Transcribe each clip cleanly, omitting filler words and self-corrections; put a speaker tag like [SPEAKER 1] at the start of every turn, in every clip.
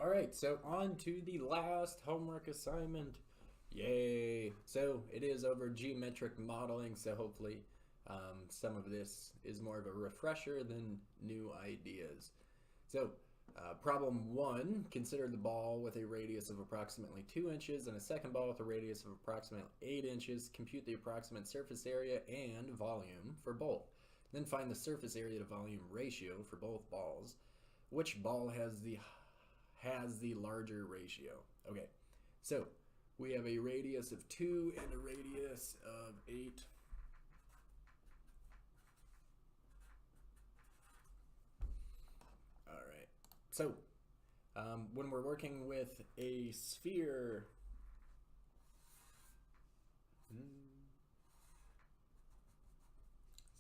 [SPEAKER 1] All right, so on to the last homework assignment. Yay! So it is over geometric modeling, so hopefully some of this is more of a refresher than new ideas. So problem one, consider the ball with a radius of approximately 2 inches and a second ball with a radius of approximately 8 inches. Compute the approximate surface area and volume for both. Then find the surface area to volume ratio for both balls. Which ball has the larger ratio? Okay, so we have a radius of 2 and a radius of 8. All right, so when we're working with a sphere,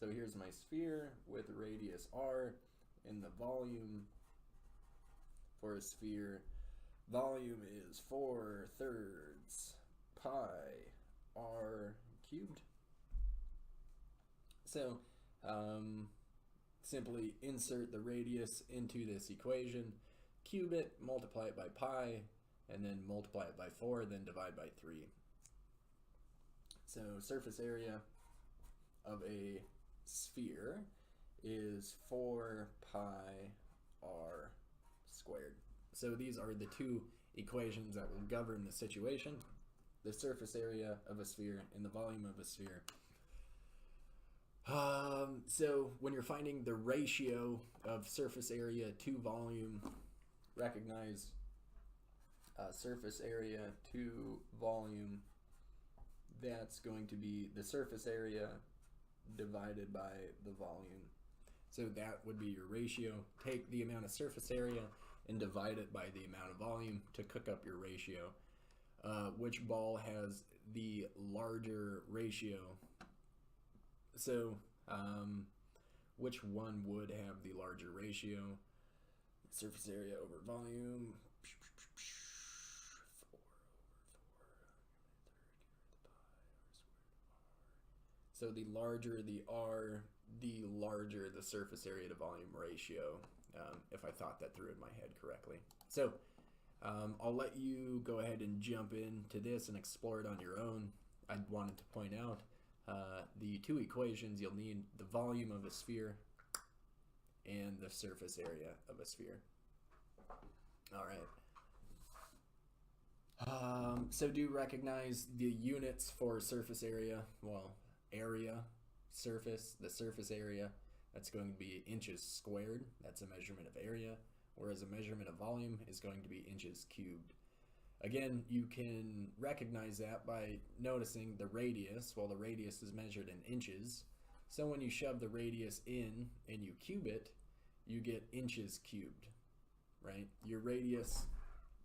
[SPEAKER 1] so here's my sphere with radius r, and the volume for a sphere, volume is 4/3 pi r cubed. So simply insert the radius into this equation, cube it, multiply it by pi, and then multiply it by 4, then divide by 3. So surface area of a sphere is 4 pi r squared. So these are the two equations that will govern the situation: the surface area of a sphere and the volume of a sphere. So when you're finding the ratio of surface area to volume, recognize surface area to volume, that's going to be the surface area divided by the volume. So that would be your ratio. Take the amount of surface area and divide it by the amount of volume to cook up your ratio. Which ball has the larger ratio? So which one would have the larger ratio? Surface area over volume. 4/4. So the larger the R, the larger the surface area to volume ratio, if I thought that through in my head correctly. So I'll let you go ahead and jump into this and explore it on your own. I wanted to point out the two equations you'll need: the volume of a sphere and the surface area of a sphere. All right. So do you recognize the units for surface area? Well, area, surface, the surface area, that's going to be inches squared. That's a measurement of area, whereas a measurement of volume is going to be inches cubed. Again, you can recognize that by noticing the radius. Well, the radius is measured in inches. So when you shove the radius in and you cube it, you get inches cubed, right? Your radius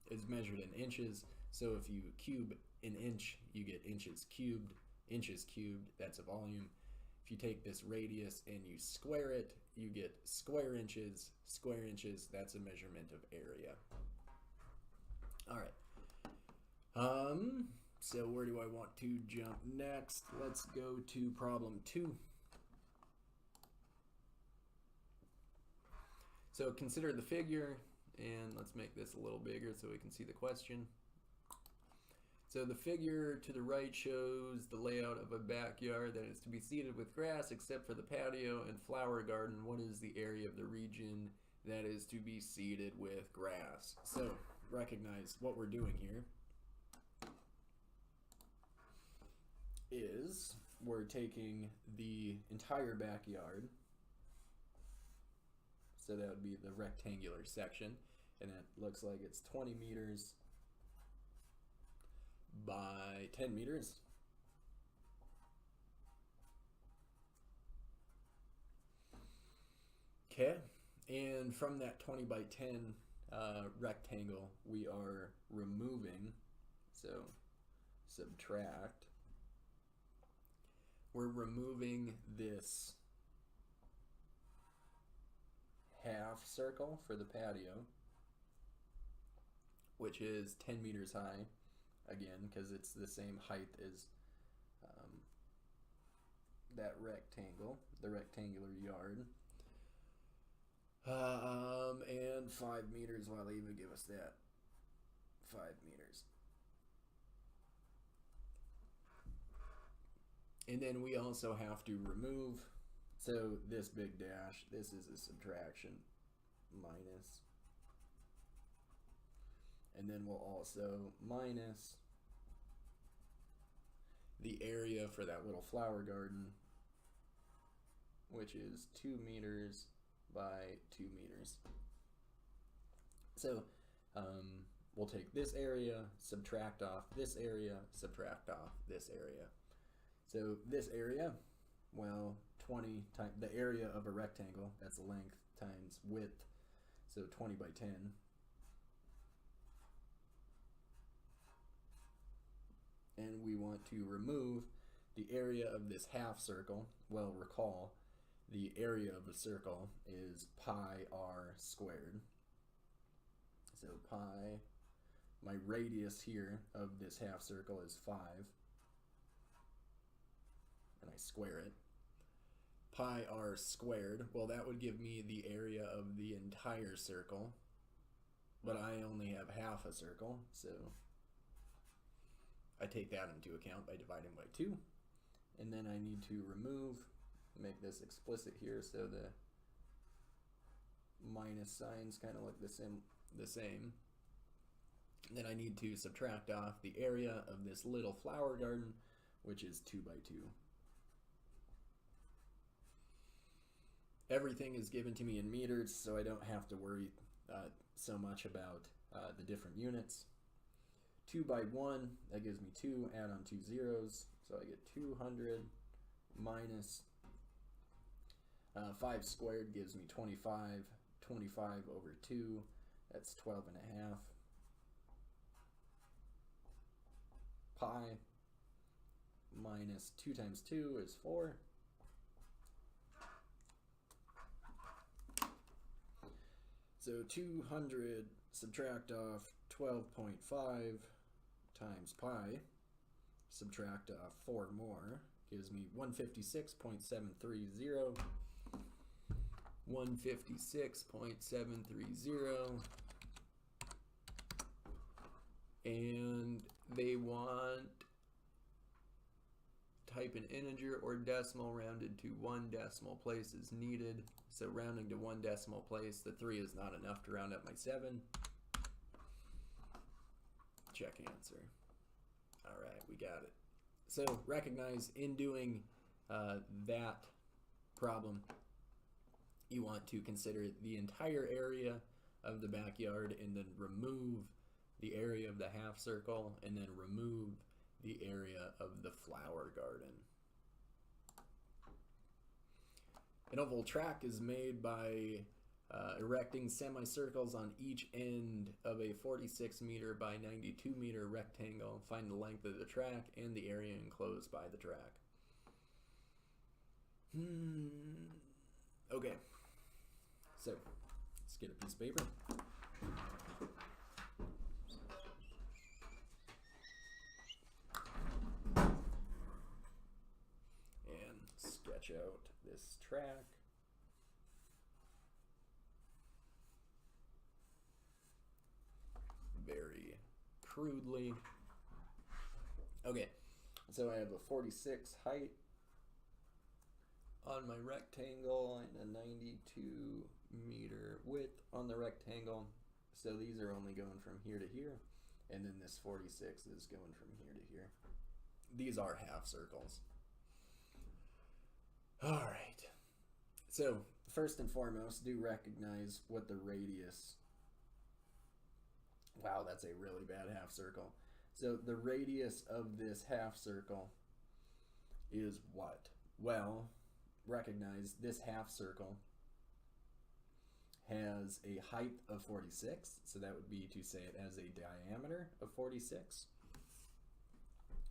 [SPEAKER 1] is measured in inches. So if you cube an inch, you get inches cubed. Inches cubed, that's a volume. If you take this radius and you square it, you get square inches. Square inches, that's a measurement of area. All right. So where do I want to jump next? Let's go to problem 2. So consider the figure, and let's make this a little bigger so we can see the question. So the figure to the right shows the layout of a backyard that is to be seeded with grass except for the patio and flower garden. What is the area of the region that is to be seeded with grass? So recognize what we're doing here is we're taking the entire backyard. So that would be the rectangular section, and it looks like it's 20 meters by 10 meters. Okay, and from that 20 by 10 rectangle, we are removing, so subtract, we're removing this half circle for the patio, which is 10 meters high, again, because it's the same height as that rectangle, the rectangular yard. And 5 meters, well, they even give us that. 5 meters. And then we also have to remove, so this big dash, this is a subtraction minus. And then we'll also minus the area for that little flower garden, which is 2 meters by 2 meters. So we'll take this area, subtract off this area, subtract off this area. So this area, well, 20 times the area of a rectangle, that's length times width, so 20 by 10. And we want to remove the area of this half circle. Well, recall, the area of a circle is pi r squared. So pi, my radius here of this half circle is 5. And I square it. Pi r squared, well, that would give me the area of the entire circle, but I only have half a circle, so I take that into account by dividing by 2. And then I need to remove, make this explicit here so the minus signs kind of look the same. Then I need to subtract off the area of this little flower garden, which is 2 by 2. Everything is given to me in meters, so I don't have to worry so much about the different units. 2 by 1, that gives me 2, add on 2 zeros, so I get 200 minus 5 squared gives me 25, 25 over 2, that's 12 and a half. Pi minus 2 times 2 is 4. So 200 subtract off 12.5 times pi, subtract off 4 more, gives me 156.730. 156.730. And they want type an integer or decimal rounded to 1 decimal place is needed. So rounding to 1 decimal place, the 3 is not enough to round up my 7. Check answer. All right, we got it. So recognize in doing that problem, you want to consider the entire area of the backyard and then remove the area of the half circle and then remove the area of the flower garden. An oval track is made by erecting semicircles on each end of a 46 meter by 92 meter rectangle. Find the length of the track and the area enclosed by the track. Okay, so let's get a piece of paper. And sketch out this track. Very crudely. Okay, so I have a 46 height on my rectangle and a 92 meter width on the rectangle. So these are only going from here to here, and then this 46 is going from here to here. These are half circles. All right, so first and foremost, do recognize what the radius. Wow, that's a really bad half circle. So the radius of this half circle is what? Well, recognize this half circle has a height of 46, so that would be to say it has a diameter of 46.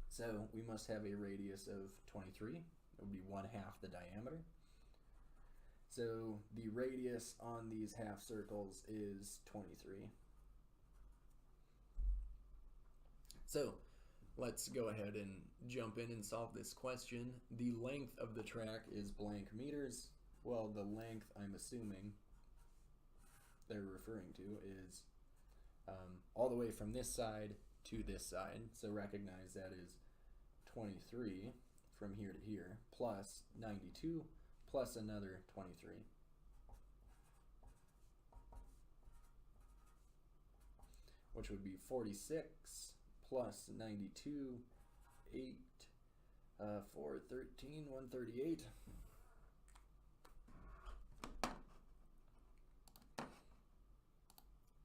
[SPEAKER 1] So we must have a radius of 23. It would be 1/2 the diameter. So the radius on these half circles is 23. So let's go ahead and jump in and solve this question. The length of the track is blank meters. Well, the length I'm assuming they're referring to is all the way from this side to this side. So recognize that is 23 from here to here, plus 92, plus another 23. Which would be 46 plus 92, 8, 4, 13, 138.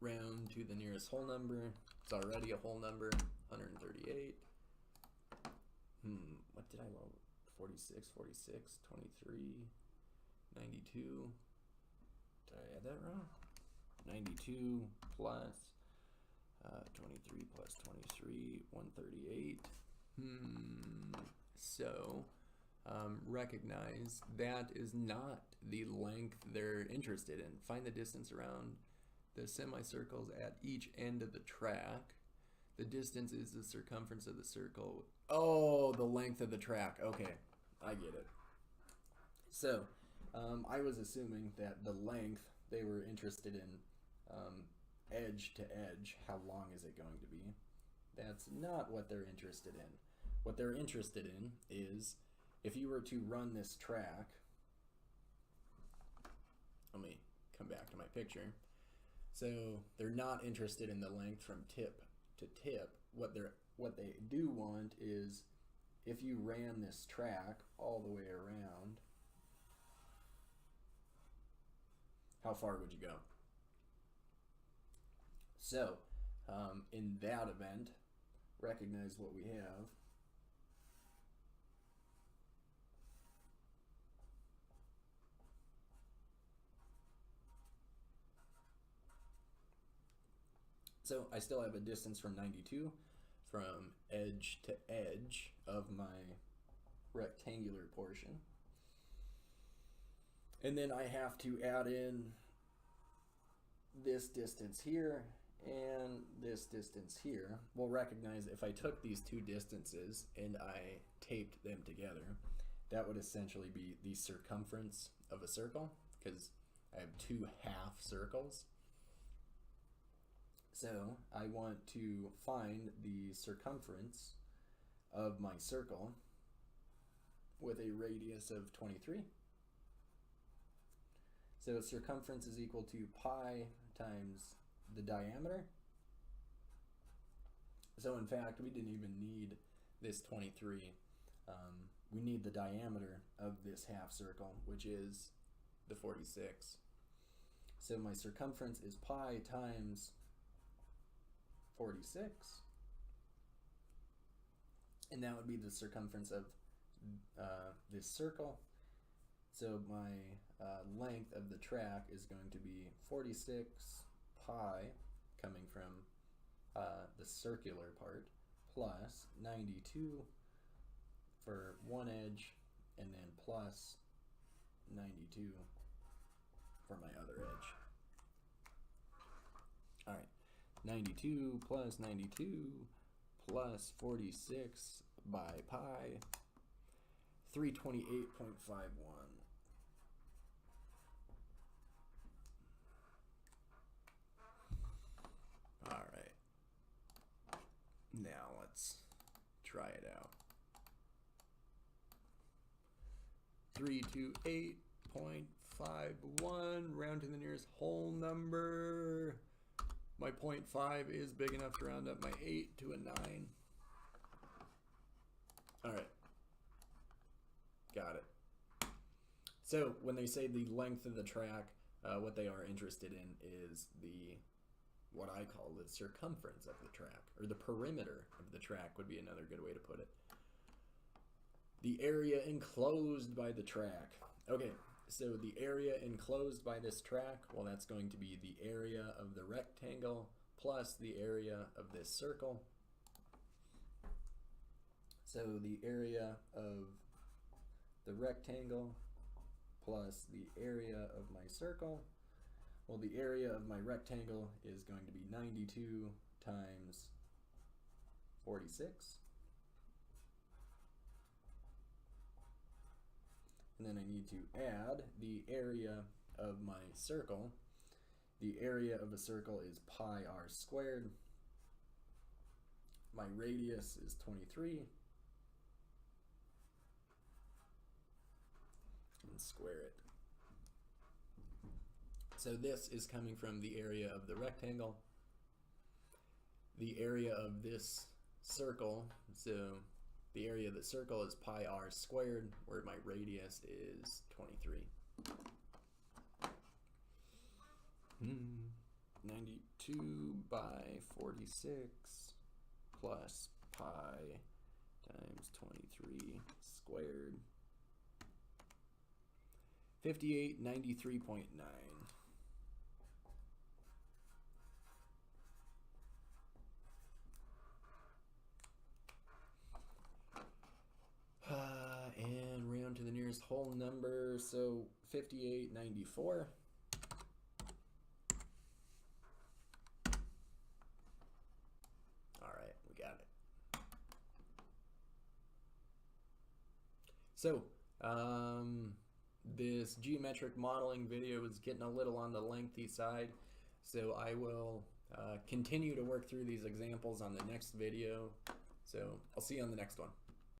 [SPEAKER 1] Round to the nearest whole number. It's already a whole number, 138. What did I roll? 46, 46, 23, 92. Did I add that wrong? 92 plus 23 plus 23, 138. So recognize that is not the length they're interested in. Find the distance around the semicircles at each end of the track. The distance is the circumference of the circle. Oh, the length of the track. Okay, I get it. So I was assuming that the length they were interested in, edge to edge, how long is it going to be? That's not what they're interested in. What they're interested in is if you were to run this track, let me come back to my picture. So they're not interested in the length from tip to tip. What they do want is if you ran this track all the way around, how far would you go? So in that event, recognize what we have. So I still have a distance from 92 from edge to edge of my rectangular portion. And then I have to add in this distance here and this distance here. We'll recognize if I took these two distances and I taped them together, that would essentially be the circumference of a circle, because I have two half circles. So I want to find the circumference of my circle with a radius of 23. So circumference is equal to pi times the diameter. So in fact, we didn't even need this 23. We need the diameter of this half circle, which is the 46. So my circumference is pi times 46, and that would be the circumference of this circle. So my length of the track is going to be 46 pi, coming from the circular part, plus 92 for one edge, and then plus 92 for my other edge. All right. 92 plus 92 plus 46 by pi, 328.51. All right. Now let's try it out. 328.51, round to the nearest whole number. My 0.5 is big enough to round up my 8 to a 9. All right. Got it. So when they say the length of the track, what they are interested in is what I call the circumference of the track, or the perimeter of the track would be another good way to put it. The area enclosed by the track. Okay. So the area enclosed by this track, well, that's going to be the area of the rectangle plus the area of this circle. So the area of the rectangle plus the area of my circle. Well, the area of my rectangle is going to be 92 times 46. And then I need to add the area of my circle. The area of a circle is pi r squared. my radius is 23, and square it. So this is coming from the area of the rectangle. The area of this circle, so the area of the circle is pi r squared, where my radius is 23. 92 by 46 plus pi times 23 squared. 5893.9. And round to the nearest whole number, so 5894. All right, we got it. So, this geometric modeling video is getting a little on the lengthy side, so I will continue to work through these examples on the next video. So I'll see you on the next one.